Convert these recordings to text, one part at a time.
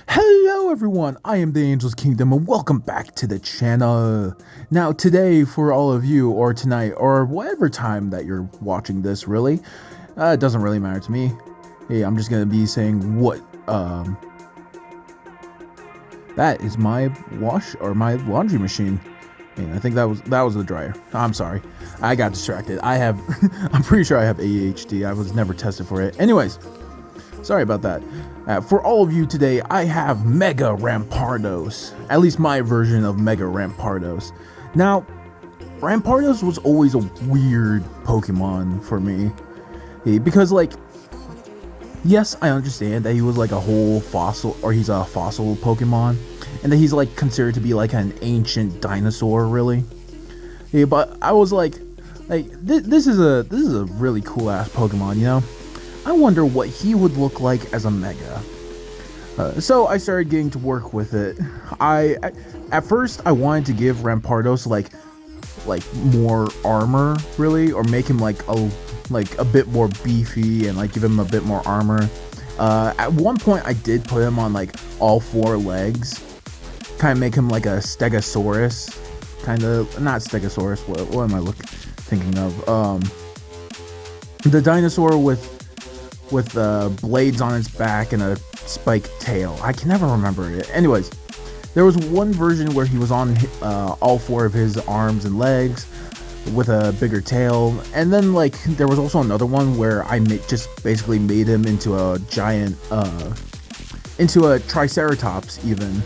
Hello everyone, I am the Angel's Kingdom and welcome back to the channel. Now today, for all of you, or tonight, or whatever time that you're watching this, really, it doesn't really matter to me. Hey, I'm just gonna be saying what, that is my my laundry machine. And I think that was the dryer. I'm sorry, I got distracted. I'm pretty sure I have ADHD. I was never tested for it. Anyways, sorry about that. For all of you today, I have Mega Rampardos. At least my version of Mega Rampardos. Now, Rampardos was always a weird Pokemon for me. Because, like, yes, I understand that he was like a whole fossil, or he's a fossil Pokemon. And that he's like considered to be like an ancient dinosaur, really. Yeah, but I was like this is a really cool ass Pokemon, you know? I wonder what he would look like as a Mega. So I started getting to work with it. At first I wanted to give Rampardos like more armor, really, or make him like a bit more beefy and like give him a bit more armor. At one point I did put him on like all four legs, kind of make him like a Stegosaurus, kind of, not Stegosaurus. What am I thinking of? The dinosaur with blades on its back and a spiked tail. I can never remember it. Anyways, there was one version where he was on all four of his arms and legs with a bigger tail, and then like there was also another one where I just basically made him into a giant, into a Triceratops even.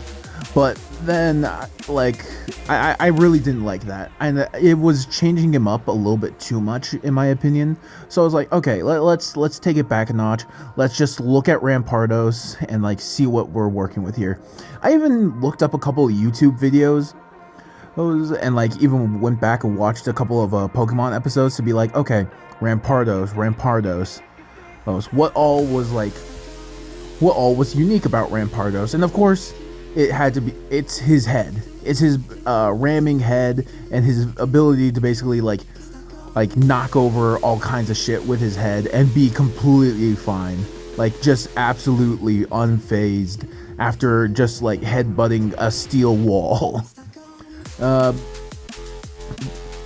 But then, like, I really didn't like that, and it was changing him up a little bit too much, in my opinion. So I was like, okay, let's take it back a notch. Let's just look at Rampardos and like see what we're working with here. I even looked up a couple of YouTube videos, and like even went back and watched a couple of Pokemon episodes to be like, okay, Rampardos, what all was unique about Rampardos, and of course, it had to be, it's his head. It's his ramming head and his ability to basically like knock over all kinds of shit with his head and be completely fine. Like just absolutely unfazed after just like headbutting a steel wall.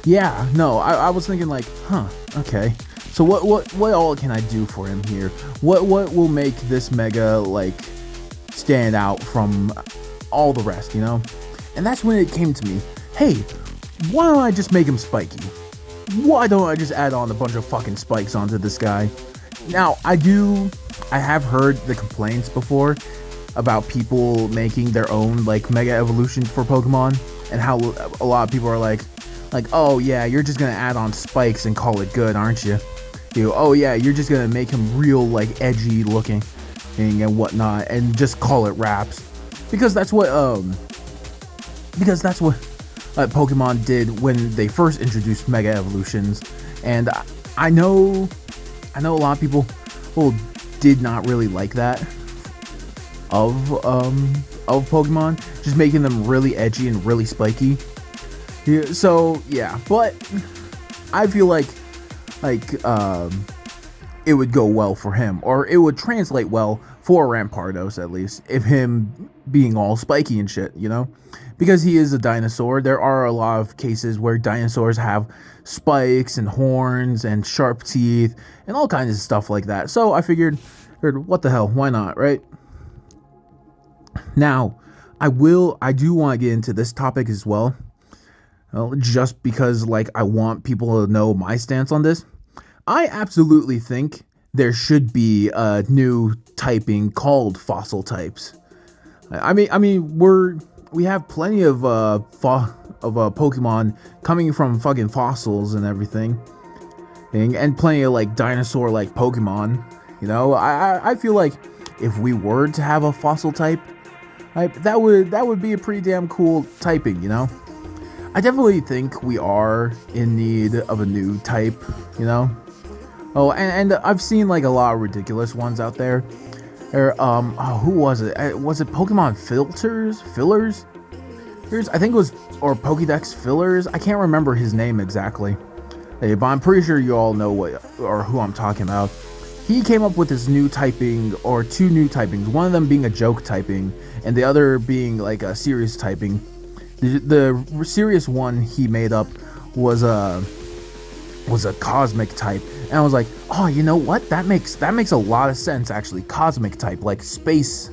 Yeah, no, I was thinking like, okay. So what all can I do for him here? What will make this Mega like stand out from all the rest, you know? And that's when it came to me, hey, why don't I just make him spiky? Why don't I just add on a bunch of fucking spikes onto this guy? Now, I have heard the complaints before about people making their own like Mega evolution for Pokemon, and how a lot of people are like, oh yeah, you're just gonna add on spikes and call it good, aren't you? Oh yeah, you're just gonna make him real like edgy looking and whatnot, and just call it raps, because that's what Pokemon did when they first introduced Mega evolutions. And I know a lot of people did not really like that of Pokemon, just making them really edgy and really spiky. Yeah, so yeah, but I feel like it would go well for him, or it would translate well for Rampardos, at least, if him being all spiky and shit, you know? Because he is a dinosaur. There are a lot of cases where dinosaurs have spikes and horns and sharp teeth and all kinds of stuff like that. So I figured, what the hell, why not, right? Now, I do want to get into this topic as well. Well, just because, like, I want people to know my stance on this. I absolutely think there should be a new typing called fossil types. I mean, we have plenty of Pokemon coming from fucking fossils and everything, and plenty of like dinosaur like Pokemon. You know, I feel like if we were to have a fossil type, that would be a pretty damn cool typing. You know, I definitely think we are in need of a new type. You know. Oh, and I've seen like a lot of ridiculous ones out there. Who was it? Was it Pokemon Fillers? I think it was, or Pokédex Fillers. I can't remember his name exactly. But I'm pretty sure you all know what or who I'm talking about. He came up with this new typing, or two new typings, one of them being a joke typing and the other being like a serious typing. The serious one he made up was a cosmic type, and I was like, oh, you know what, that makes a lot of sense actually. Cosmic type, like space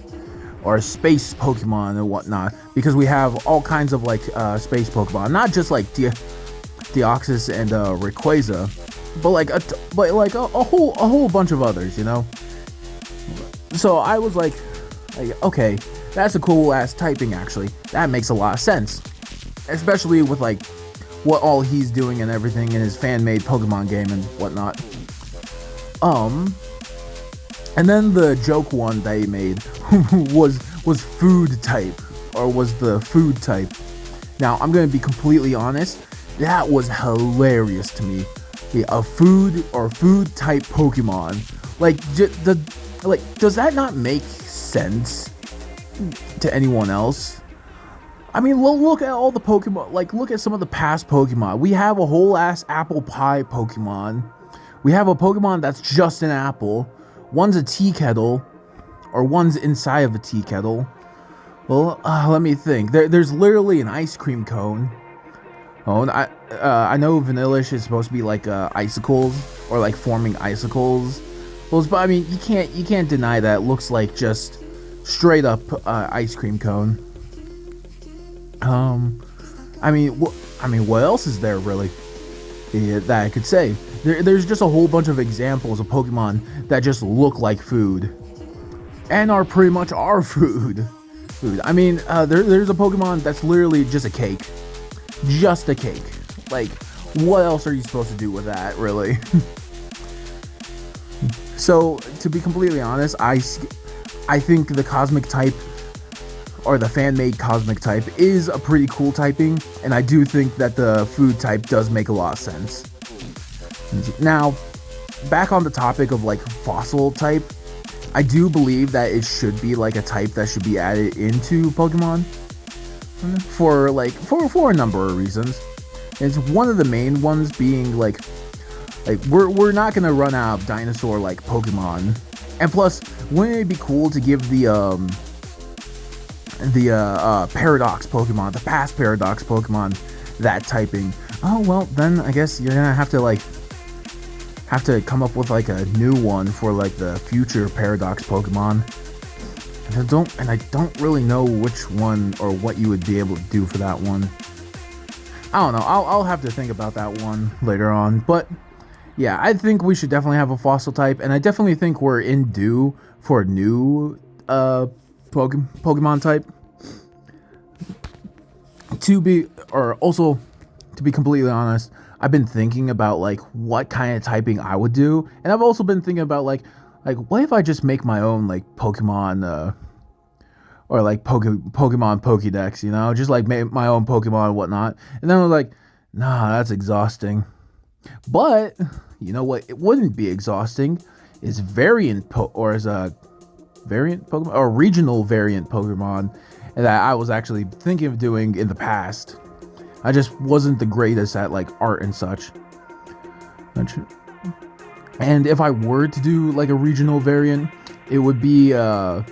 or space Pokemon and whatnot, because we have all kinds of like space Pokemon, not just like Deoxys and Rayquaza, but like a whole bunch of others, you know. So I was like, okay, that's a cool ass typing actually. That makes a lot of sense, especially with like what all he's doing and everything in his fan-made Pokemon game and whatnot. And then the joke one that he made was food type, or was the food type. Now I'm gonna be completely honest, that was hilarious to me. Yeah, a food type Pokemon. Does that not make sense to anyone else? I mean, look at all the Pokemon. Like, look at some of the past Pokemon. We have a whole ass apple pie Pokemon. We have a Pokemon that's just an apple. One's a tea kettle, or one's inside of a tea kettle. Well, let me think. There's literally an ice cream cone. Oh, and I know Vanillish is supposed to be like icicles, or like forming icicles. Well, but I mean, you can't deny that it looks like just straight up ice cream cone. I mean, what else is there really that I could say? There's just a whole bunch of examples of Pokemon that just look like food, and are pretty much our food. I mean, there's a Pokemon that's literally just a cake. Just a cake. Like, what else are you supposed to do with that, really? So, to be completely honest, I think the cosmic type, or the fan-made cosmic type, is a pretty cool typing, and I do think that the food type does make a lot of sense. Now, back on the topic of like fossil type, I do believe that it should be like a type that should be added into Pokemon for a number of reasons. It's one of the main ones being like we're not gonna run out of dinosaur like Pokemon, and plus, wouldn't it be cool to give the Paradox Pokemon, the past Paradox Pokemon, that typing? Oh well, then I guess you're gonna have to come up with like a new one for like the future Paradox Pokemon. And I don't really know which one or what you would be able to do for that one. I don't know. I'll have to think about that one later on. But yeah, I think we should definitely have a fossil type, and I definitely think we're in due for a new Pokemon type. To be completely honest, I've been thinking about like what kind of typing I would do, and I've also been thinking about like what if I just make my own like Pokemon or like Pokemon Pokédex, you know, just like make my own Pokemon and whatnot. And then I was like, nah, that's exhausting. But you know what? It wouldn't be exhausting. Is variant Pokemon, or regional variant Pokemon that I was actually thinking of doing in the past. I just wasn't the greatest at like art and such. And if I were to do like a regional variant, it would be kind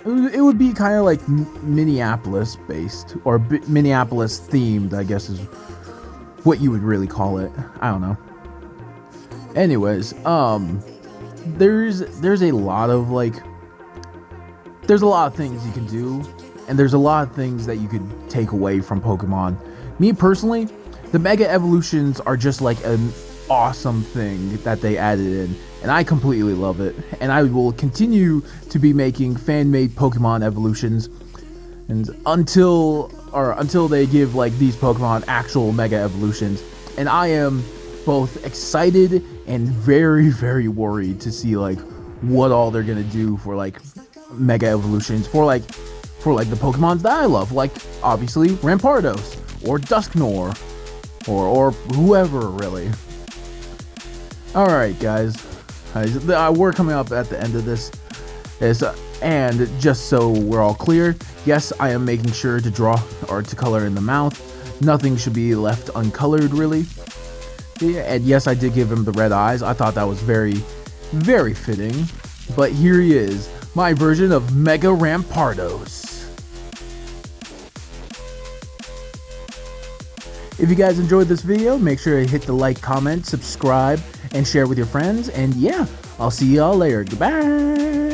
of like Minneapolis based, or Minneapolis themed, I guess is what you would really call it. I don't know. Anyways, there's a lot of things you can do, and there's a lot of things that you could take away from Pokemon. Me personally, the Mega Evolutions are just like an awesome thing that they added in, and I completely love it. And I will continue to be making fan-made Pokemon evolutions, and until they give like these Pokemon actual Mega Evolutions. And I am both excited and very, very worried to see like what all they're gonna do for like Mega Evolutions for like the Pokemons that I love, like obviously Rampardos or Dusknoir or whoever really. Alright guys, we're coming up at the end of this, and just so we're all clear, yes, I am making sure to draw or to color in the mouth. Nothing should be left uncolored really. Yeah, and yes, I did give him the red eyes. I thought that was very, very fitting. But here he is, my version of Mega Rampardos. If you guys enjoyed this video, make sure to hit the like, comment, subscribe, and share with your friends. And yeah, I'll see y'all later. Goodbye.